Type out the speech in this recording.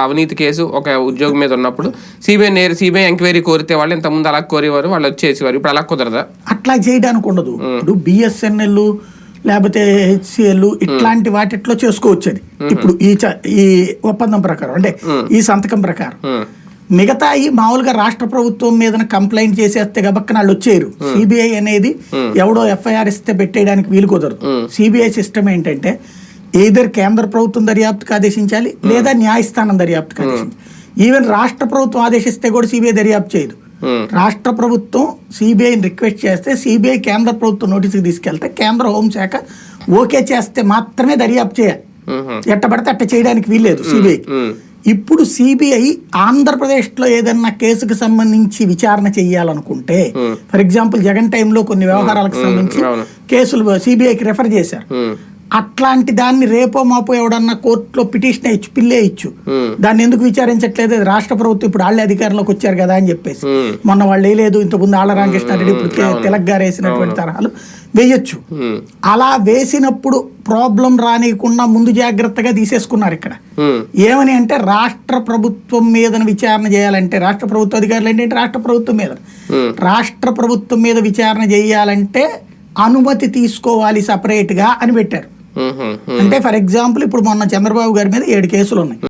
అవినీతి కేసు ఒక ఉద్యోగం మీద ఉన్నప్పుడు సిబిఐ ఎంక్వైరీ కోరితే వాళ్ళు ఇంతకుముందు అలా కోరేవారు, వాళ్ళు వచ్చేసేవారు. ఇప్పుడు అలా కుదరదా? అట్లా చేయడానికి ఉండదు. ఇప్పుడు బిఎస్ఎన్ఎల్ లేకపోతే హెచ్సిఎల్ ఇట్లాంటి వాటిట్లో చేసుకోవచ్చు. అది ఇప్పుడు ఈ ఒప్పందం ప్రకారం అంటే ఈ సంతకం ప్రకారం. మిగతా మామూలుగా రాష్ట్ర ప్రభుత్వం మీద కంప్లైంట్ చేసేస్తే గబక్కన వాళ్ళు వచ్చేయరు. సిబిఐ అనేది ఎవడో ఎఫ్ఐఆర్ ఇస్తే పెట్టేయడానికి వీలు కుదరదు. సిబిఐ సిస్టమ్ ఏంటంటే ఏదర్ కేంద్ర ప్రభుత్వం దర్యాప్తుకు ఆదేశించాలి లేదా న్యాయస్థానం దర్యాప్తుకు ఆదేశించాలి. ఈవెన్ రాష్ట్ర ప్రభుత్వం ఆదేశిస్తే కూడా సిబిఐ దర్యాప్తు చేయదు. రాష్ట్ర ప్రభుత్వం సిబిఐని రిక్వెస్ట్ చేస్తే సిబిఐ కేంద్ర ప్రభుత్వం నోటీసుకి తీసుకెళ్తే కేంద్ర హోంశాఖ ఓకే చేస్తే మాత్రమే దర్యాప్తు చేయాలి. ఎట్టబడితే అట్ట చేయడానికి వీల్లేదు సిబిఐ. ఇప్పుడు సిబిఐ ఆంధ్రప్రదేశ్లో ఏదన్నా కేసుకు సంబంధించి విచారణ చేయాలనుకుంటే, ఫర్ ఎగ్జాంపుల్ జగన్ టైంలో కొన్ని వ్యవహారాలకు సంబంధించి కేసులు సిబిఐకి రెఫర్ చేశారు. అట్లాంటి దాన్ని రేపో మాపో ఎవడన్నా కోర్టులో పిటిషన్ ఇచ్చు, పిల్లే ఇచ్చు, దాన్ని ఎందుకు విచారించట్లేదు? రాష్ట్ర ప్రభుత్వం ఇప్పుడు వాళ్ళే అధికారంలోకి వచ్చారు కదా అని చెప్పేసి మొన్న వాళ్ళు వేయలేదు, ఇంతకుముందు ఆళ్ల రామకృష్ణారెడ్డి ఇప్పుడు తిలక్ గారు వేసినటువంటి తరహాలు వేయొచ్చు. అలా వేసినప్పుడు ప్రాబ్లం రానియకుండా ముందు జాగ్రత్తగా తీసేసుకున్నారు. ఇక్కడ ఏమని అంటే రాష్ట్ర ప్రభుత్వం మీద విచారణ చేయాలంటే, రాష్ట్ర ప్రభుత్వ అధికారులు ఏంటంటే రాష్ట్ర ప్రభుత్వం మీద, రాష్ట్ర ప్రభుత్వం మీద విచారణ చేయాలంటే అనుమతి తీసుకోవాలి సపరేట్ గా అని పెట్టారు. అంటే ఫర్ ఎగ్జాంపుల్ ఇప్పుడు మొన్న చంద్రబాబు గారి మీద 7 కేసులు ఉన్నాయి.